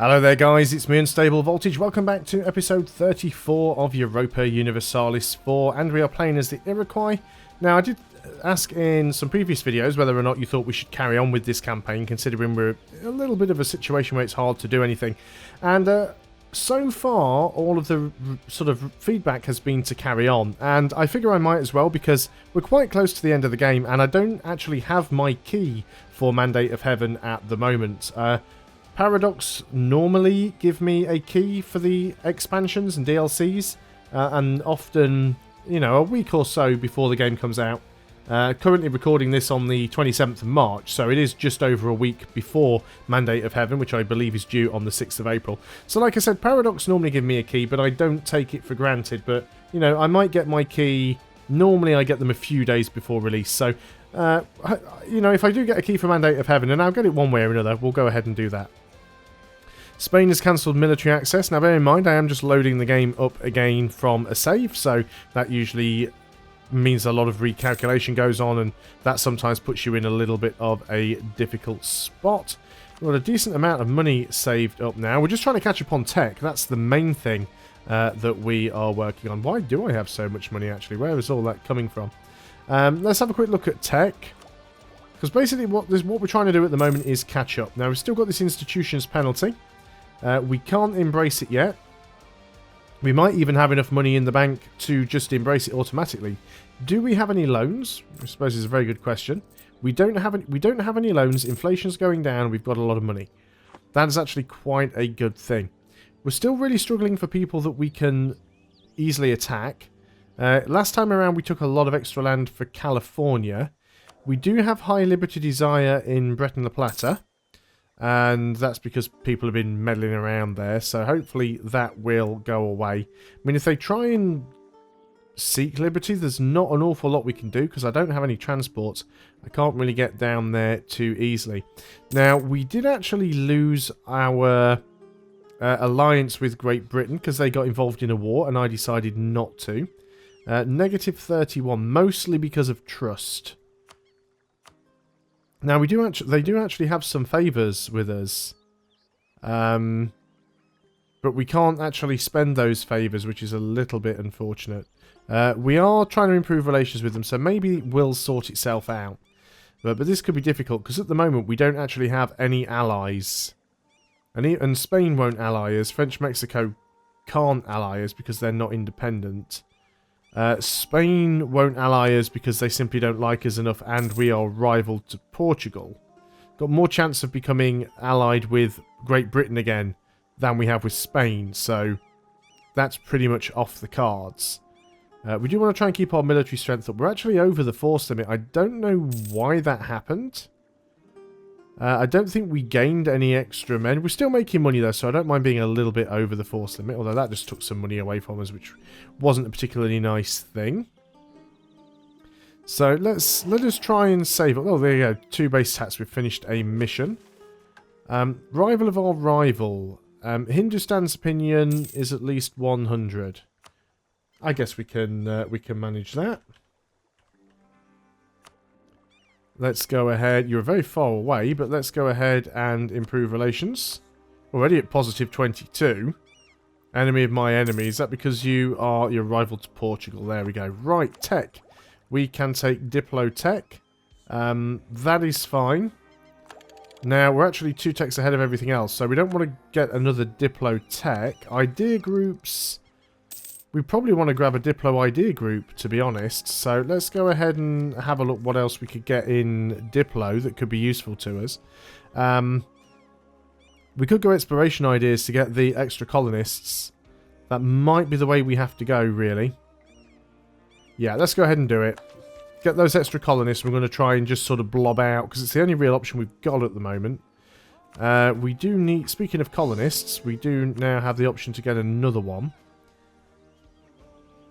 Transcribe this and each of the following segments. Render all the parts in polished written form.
Hello there guys, it's me Unstable Voltage. Welcome back to episode 34 of Europa Universalis 4, and we are playing as the Iroquois. Now I did ask in some previous videos whether or not you thought we should carry on with this campaign, considering we're a little bit of a situation where it's hard to do anything. And so far all of the sort of feedback has been to carry on, and I figure I might as well because we're quite close to the end of the game and I don't actually have my key for Mandate of Heaven at the moment. Paradox normally give me a key for the expansions and DLCs, and often, you know, a week or so before the game comes out. Currently recording this on the 27th of March, so it is just over a week before Mandate of Heaven, which I believe is due on the 6th of April. So like I said, Paradox normally give me a key, but I don't take it for granted. But, you know, I might get my key. Normally I get them a few days before release, so, you know, if I do get a key for Mandate of Heaven, and I'll get it one way or another, we'll go ahead and do that. Spain has cancelled military access. Now bear in mind, I am just loading the game up again from a save, so that usually means a lot of recalculation goes on, and that sometimes puts you in a little bit of a difficult spot. We've got a decent amount of money saved up now. We're just trying to catch up on tech. That's the main thing that we are working on. Why do I have so much money, actually? Where is all that coming from? Let's have a quick look at tech. Because basically what we're trying to do at the moment is catch up. Now, we've still got this institutions penalty. We can't embrace it yet. We might even have enough money in the bank to just embrace it automatically. Do we have any loans? I suppose is a very good question. We don't have any loans. Inflation's going down. We've got a lot of money. That is actually quite a good thing. We're still really struggling for people that we can easily attack. Last time around, we took a lot of extra land for California. We do have high liberty desire in Breton La Plata. And that's because people have been meddling around there, so hopefully that will go away. I mean, if they try and seek liberty, there's not an awful lot we can do, because I don't have any transports. I can't really get down there too easily. Now, we did actually lose our alliance with Great Britain, because they got involved in a war, and I decided not to. Negative 31, mostly because of trust. Now, they do actually have some favours with us. But we can't actually spend those favours, which is a little bit unfortunate. We are trying to improve relations with them, so maybe it will sort itself out. But this could be difficult, because at the moment we don't actually have any allies. And Spain won't ally us. French Mexico can't ally us because they're not independent. Spain won't ally us because they simply don't like us enough, and we are rival to Portugal. Got more chance of becoming allied with Great Britain again than we have with Spain, so that's pretty much off the cards. We do want to try and keep our military strength up. We're actually over the force limit. I don't know why that happened. I don't think we gained any extra men. We're still making money though, so I don't mind being a little bit over the force limit, although that just took some money away from us, which wasn't a particularly nice thing. So let us try and save up. Oh, there you go. 2 base tats. We've finished a mission. Rival of our rival. Hindustan's opinion is at least 100. I guess we can manage that. Let's go ahead. You're very far away, but let's go ahead and improve relations. Already at positive 22. Enemy of my enemy. Is that because you are your rival to Portugal? There we go. Right, tech. We can take Diplo Tech. That is fine. Now, we're actually 2 techs ahead of everything else, so we don't want to get another Diplo Tech. Idea groups... We probably want to grab a Diplo idea group, to be honest. So let's go ahead and have a look what else we could get in Diplo that could be useful to us. We could go exploration ideas to get the extra colonists. That might be the way we have to go, really. Yeah, let's go ahead and do it. Get those extra colonists. We're going to try and just sort of blob out, because it's the only real option we've got at the moment. We do need... Speaking of colonists, we do now have the option to get another one.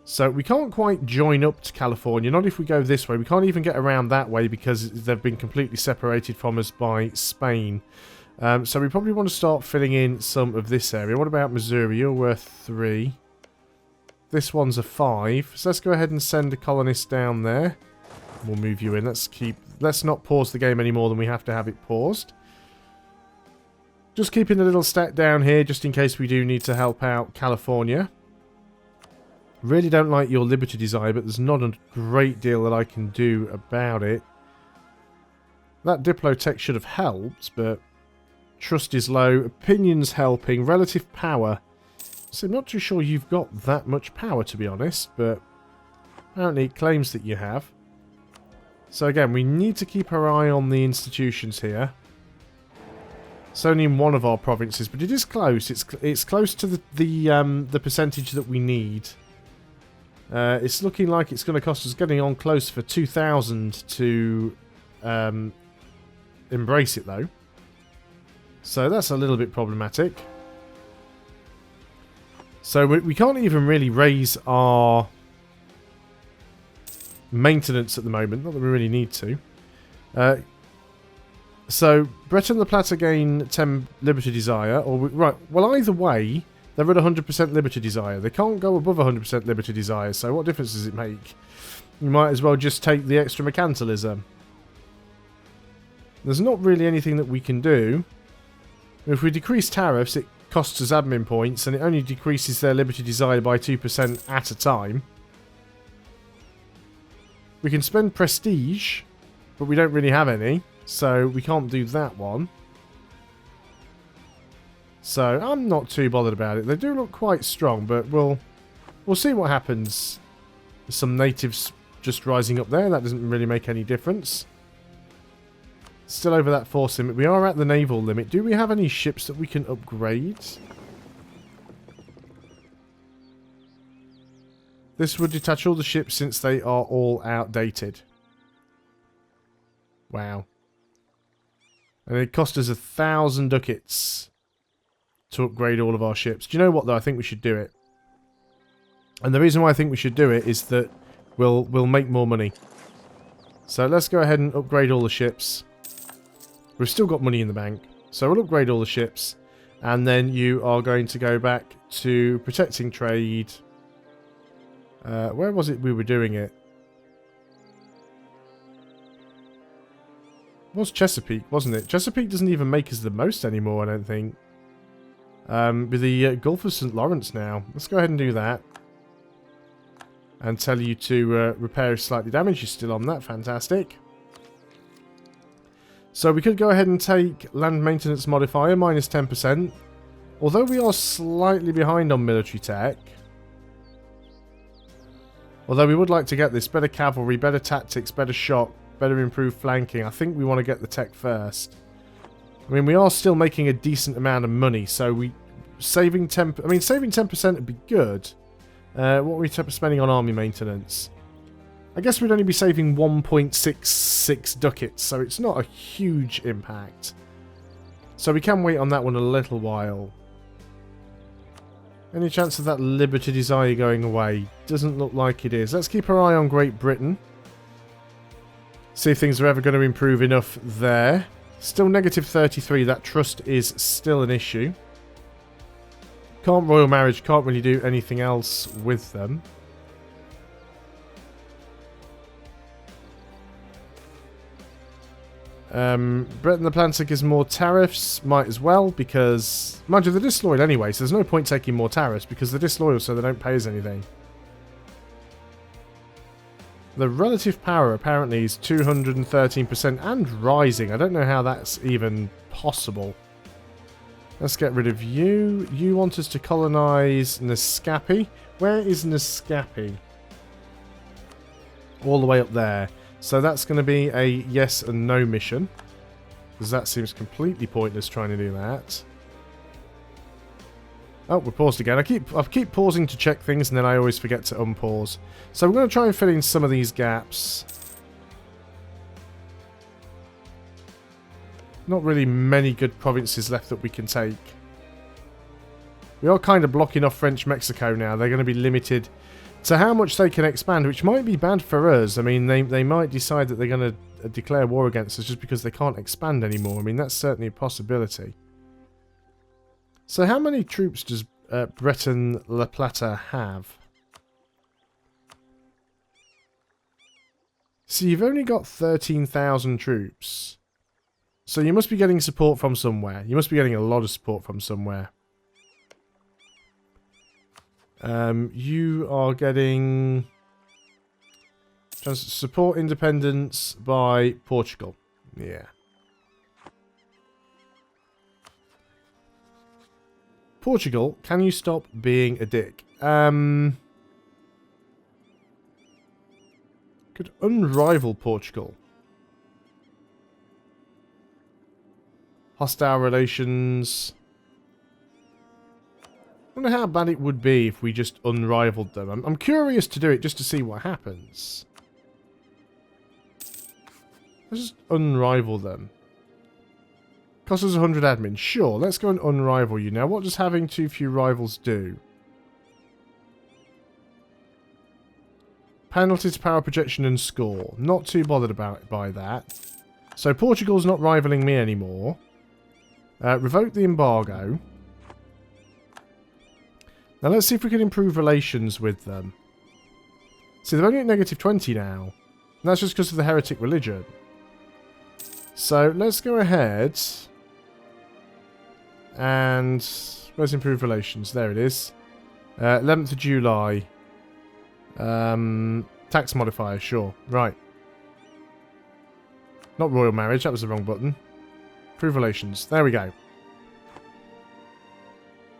So we can't quite join up to California, not if we go this way. We can't even get around that way because they've been completely separated from us by Spain. So we probably want to start filling in some of this area. What about Missouri? You're worth 3. This one's a 5. So let's go ahead and send a colonist down there. We'll move you in. Let's not pause the game any more than we have to have it paused. Just keeping a little stack down here just in case we do need to help out California. Really don't like your Liberty Desire, but there's not a great deal that I can do about it. That Diplotech should have helped, but trust is low. Opinion's helping. Relative power. So I'm not too sure you've got that much power, to be honest, but apparently it claims that you have. So again, we need to keep our eye on the institutions here. It's only in one of our provinces, but it is close. It's close to the percentage that we need. It's looking like it's going to cost us getting on close for 2,000 to embrace it, though. So that's a little bit problematic. So we can't even really raise our maintenance at the moment. Not that we really need to. So Breton the Platter gain 10 Liberty Desire. Right, well, either way, they're at 100% Liberty Desire. They can't go above 100% Liberty Desire, so what difference does it make? You might as well just take the extra mercantilism. There's not really anything that we can do. If we decrease tariffs, it costs us admin points, and it only decreases their Liberty Desire by 2% at a time. We can spend prestige, but we don't really have any, so we can't do that one. So I'm not too bothered about it. They do look quite strong, but we'll see what happens. There's some natives just rising up there. That doesn't really make any difference. Still over that force limit. We are at the naval limit. Do we have any ships that we can upgrade? This would detach all the ships since they are all outdated. Wow. And it cost us 1,000 ducats to upgrade all of our ships. Do you know what, though? I think we should do it. And the reason why I think we should do it is that we'll make more money. So let's go ahead and upgrade all the ships. We've still got money in the bank. So we'll upgrade all the ships. And then you are going to go back to protecting trade. Where was it we were doing it? It was Chesapeake, wasn't it? Chesapeake doesn't even make us the most anymore, I don't think. With the Gulf of St. Lawrence now. Let's go ahead and do that. And tell you to repair slightly damaged. You're still on that. Fantastic. So we could go ahead and take land maintenance modifier, minus 10%. Although we are slightly behind on military tech. Although we would like to get this. Better cavalry, better tactics, better shot, better improved flanking. I think we want to get the tech first. I mean, we are still making a decent amount of money, so saving 10% would be good. What are we spending on army maintenance? I guess we'd only be saving 1.66 ducats, so it's not a huge impact. So we can wait on that one a little while. Any chance of that Liberty Desire going away? Doesn't look like it is. Let's keep our eye on Great Britain. See if things are ever going to improve enough there. Still negative 33. That trust is still an issue. Can't royal marriage. Can't really do anything else with them. Britain the Planter gives more tariffs. Might as well, because... Mind you, they're disloyal anyway, so there's no point taking more tariffs, because they're disloyal, so they don't pay us anything. The relative power apparently is 213% and rising. I don't know how that's even possible. Let's get rid of you. You want us to colonise Nascapi. Where is Nascapi? All the way up there. So that's going to be a yes and no mission. Because that seems completely pointless trying to do that. Oh, we're paused again. I keep pausing to check things and then I always forget to unpause. So we're going to try and fill in some of these gaps. Not really many good provinces left that we can take. We are kind of blocking off French Mexico now. They're going to be limited to how much they can expand, which might be bad for us. I mean, they might decide that they're going to declare war against us just because they can't expand anymore. I mean, that's certainly a possibility. So how many troops does Breton La Plata have? So you've only got 13,000 troops. So you must be getting support from somewhere. You must be getting a lot of support from somewhere. You are getting support independence by Portugal. Yeah. Portugal, can you stop being a dick? Could unrival Portugal. Hostile relations. I wonder how bad it would be if we just unrivaled them. I'm curious to do it just to see what happens. Let's just unrival them. Cost us 100 admin. Sure, let's go and unrival you. Now, what does having too few rivals do? Penalty to power projection and score. Not too bothered by that. So Portugal's not rivaling me anymore. Revoke the embargo. Now let's see if we can improve relations with them. See, they're only at -20 now. And that's just because of the heretic religion. So let's go ahead and let's improve relations. There it is. 11th of July. Tax modifier, sure. Right. Not royal marriage, that was the wrong button. Improve relations. There we go.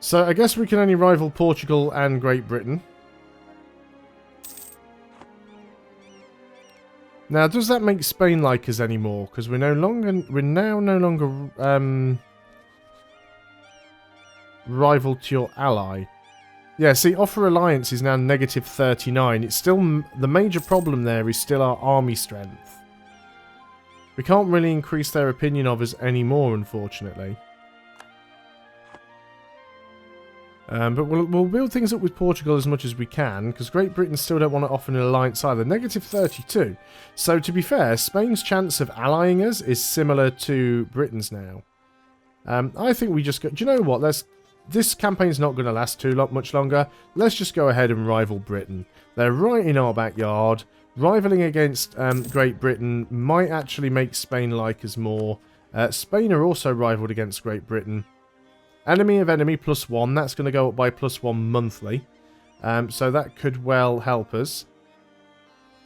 So I guess we can only rival Portugal and Great Britain. Now, does that make Spain like us anymore? Because we're now no longer rival to your ally. Yeah, see, offer alliance is now -39. It's still the major problem there is still our army strength. We can't really increase their opinion of us anymore, unfortunately. But we'll build things up with Portugal as much as we can, because Great Britain still don't want to offer an alliance either. -32. So, to be fair, Spain's chance of allying us is similar to Britain's now. I think we just go... Do you know what? This campaign's not going to last much longer. Let's just go ahead and rival Britain. They're right in our backyard. Rivaling against Great Britain might actually make Spain like us more. Spain are also rivaled against Great Britain. Enemy of enemy +1. That's going to go up by +1 monthly. So that could well help us.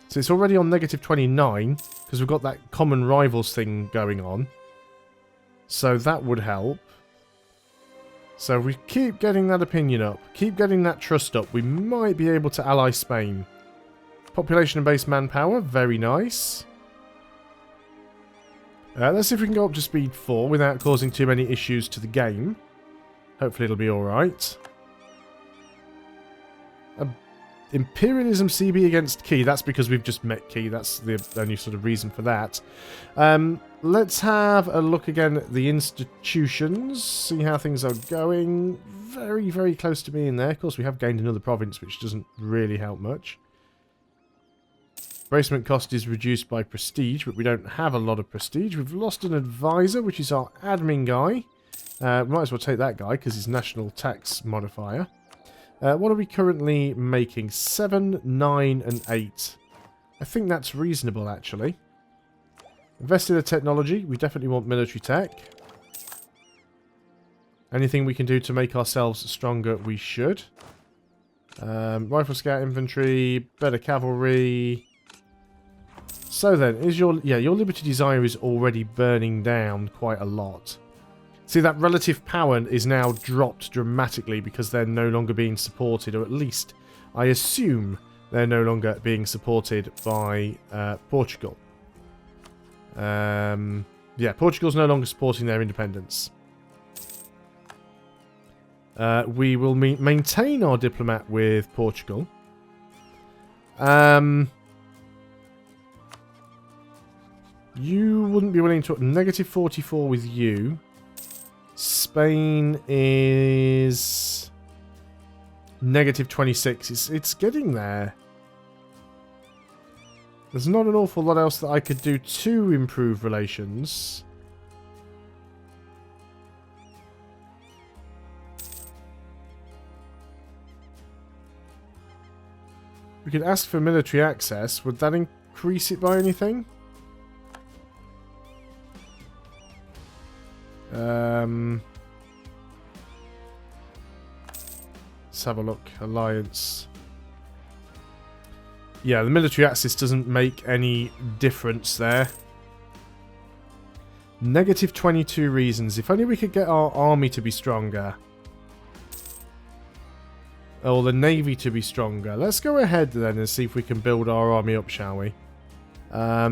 So it's already on -29 because we've got that common rivals thing going on. So that would help. So if we keep getting that opinion up, keep getting that trust up, we might be able to ally Spain. Population and base manpower, very nice. Let's see if we can go up to speed 4 without causing too many issues to the game. Hopefully it'll be alright. Imperialism CB against Key. That's because we've just met Key. That's the only sort of reason for that. Let's have a look again at the institutions. See how things are going. Very, very close to being there. Of course, we have gained another province, which doesn't really help much. Bracement cost is reduced by prestige, but we don't have a lot of prestige. We've lost an advisor, which is our admin guy. We might as well take that guy, because he's national tax modifier. What are we currently making? 7, 9, and 8. I think that's reasonable, actually. Invest in the technology. We definitely want military tech. Anything we can do to make ourselves stronger, we should. Rifle scout infantry, better cavalry. So then, is your Liberty Desire is already burning down quite a lot. See, that relative power is now dropped dramatically because they're no longer being supported, or at least, I assume, they're no longer being supported by Portugal. Yeah, Portugal's no longer supporting their independence. We will maintain our diplomat with Portugal. You wouldn't be willing to... -44 with you. Spain is... -26. It's getting there. There's not an awful lot else that I could do to improve relations. We could ask for military access. Would that increase it by anything? Let's have a look. Alliance. Yeah, the military axis doesn't make any difference there. Negative 22 reasons. If only we could get our army to be stronger. Or the navy to be stronger. Let's go ahead then and see if we can build our army up, shall we? Yeah,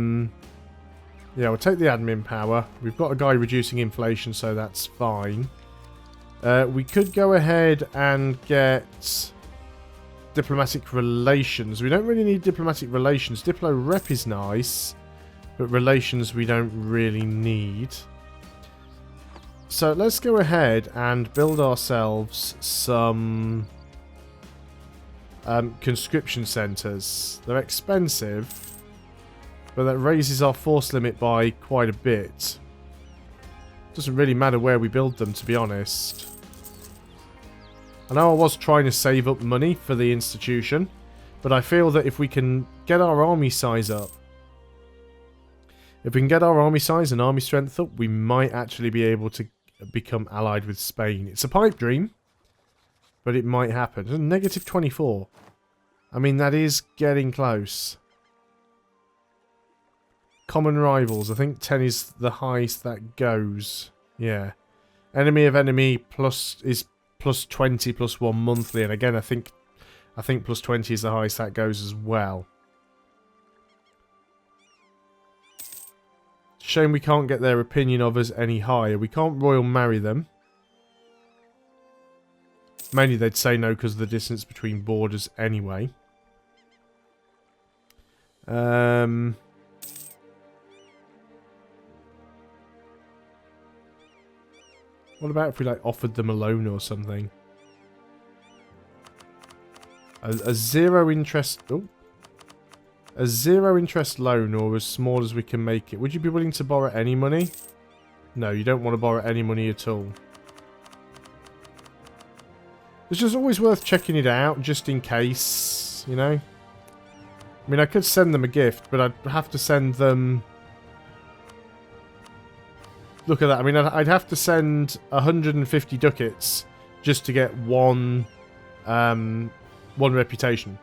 we'll take the admin power. We've got a guy reducing inflation, so that's fine. We could go ahead and get diplomatic relations. We don't really need diplomatic relations. Diplo rep is nice, but relations we don't really need. So let's go ahead and build ourselves some conscription centres. They're expensive, but that raises our force limit by quite a bit. Doesn't really matter where we build them, to be honest. I know I was trying to save up money for the institution, but I feel that if we can get our army size up, if we can get our army size and army strength up, we might actually be able to become allied with Spain. It's a pipe dream, but it might happen. Negative 24. I mean, that is getting close. Common rivals. I think 10 is the highest that goes. Yeah. Enemy of enemy plus is plus 20 plus 1 monthly. And again, I think plus 20 is the highest that goes as well. Shame we can't get their opinion of us any higher. We can't royal marry them. Mainly they'd say no because of the distance between borders anyway. What about if we like offered them a loan or something? A zero interest... Oh. A zero interest loan, or as small as we can make it. Would you be willing to borrow any money? No, you don't want to borrow any money at all. It's just always worth checking it out, just in case, you know? I mean, I could send them a gift, but I'd have to send them... Look at that. I mean, I'd have to send 150 ducats just to get one reputation.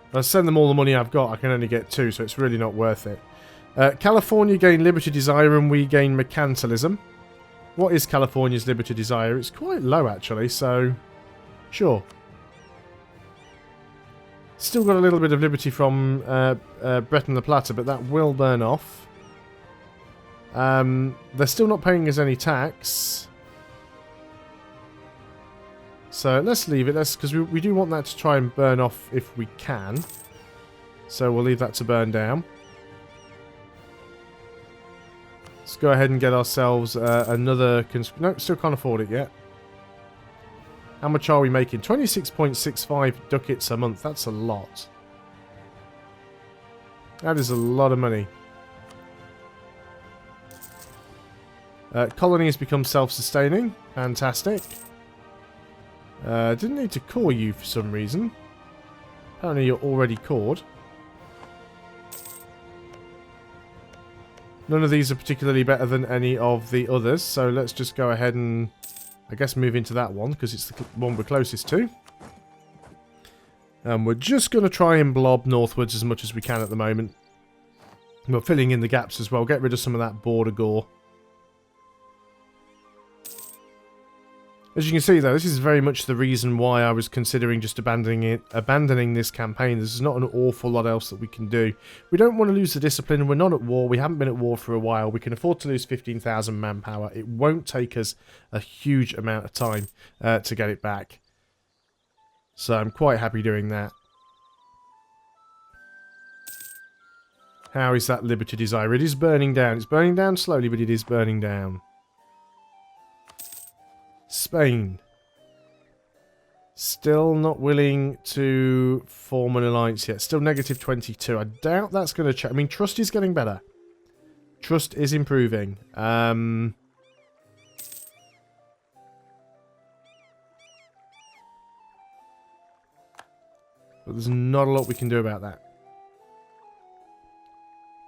If I send them all the money I've got, I can only get 2, so it's really not worth it. California gain Liberty Desire and we gain Mercantilism. What is California's Liberty Desire? It's quite low, actually, so... Sure. Still got a little bit of liberty from Breton the Plata, but that will burn off. They're still not paying us any tax. So let's leave it, because we do want that to try and burn off if we can. So we'll leave that to burn down. Let's go ahead and get ourselves another... No, still can't afford it yet. How much are we making? 26.65 ducats a month. That's a lot. That is a lot of money. Colony has become self-sustaining. Fantastic. Didn't need to core you for some reason. Apparently you're already cored. None of these are particularly better than any of the others, so let's just go ahead and, I guess, move into that one, because it's the one we're closest to. We're just going to try and blob northwards as much as we can at the moment. We're filling in the gaps as well, get rid of some of that border gore. As you can see, though, this is very much the reason why I was considering just abandoning this campaign. There's not an awful lot else that we can do. We don't want to lose the discipline. We're not at war. We haven't been at war for a while. We can afford to lose 15,000 manpower. It won't take us a huge amount of time to get it back. So I'm quite happy doing that. How is that Liberty Desire? It is burning down. It's burning down slowly, but it is burning down. Spain. Still not willing to form an alliance yet. Still negative 22. I doubt that's going to change. I mean, trust is getting better. Trust is improving. But there's not a lot we can do about that.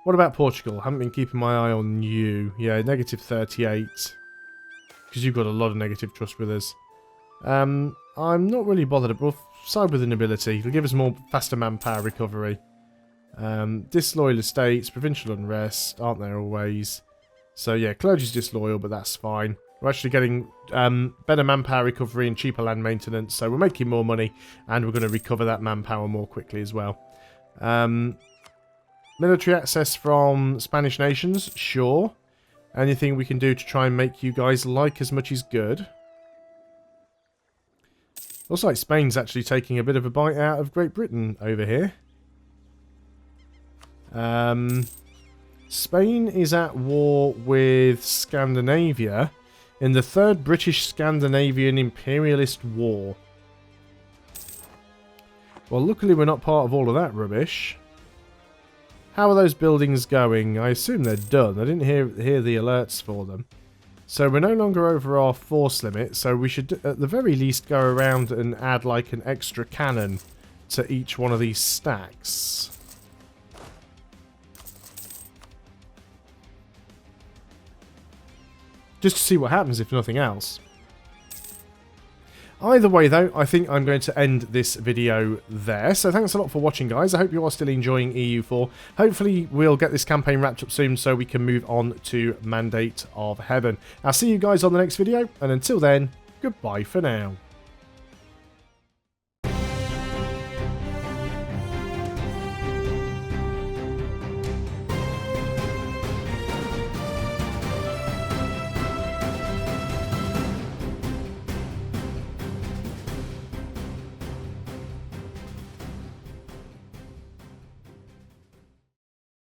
What about Portugal? Haven't been keeping my eye on you. Yeah, negative 38. Because you've got a lot of negative trust with us. I'm not really bothered. We'll side with the nobility. It'll give us more faster manpower recovery. Disloyal estates, provincial unrest, aren't there always? So yeah, clergy's disloyal, but that's fine. We're actually getting better manpower recovery and cheaper land maintenance, so we're making more money, and we're going to recover that manpower more quickly as well. Military access from Spanish nations, sure. Anything we can do to try and make you guys like as much is good. Looks like Spain's actually taking a bit of a bite out of Great Britain over here. Spain is at war with Scandinavia in the Third British Scandinavian Imperialist War. Well, luckily we're not part of all of that rubbish. How are those buildings going? I assume they're done. I didn't hear the alerts for them. So we're no longer over our force limit, so we should at the very least go around and add like an extra cannon to each one of these stacks. Just to see what happens, if nothing else. Either way, though, I think I'm going to end this video there. So thanks a lot for watching, guys. I hope you are still enjoying EU4. Hopefully, we'll get this campaign wrapped up soon so we can move on to Mandate of Heaven. I'll see you guys on the next video, and until then, goodbye for now.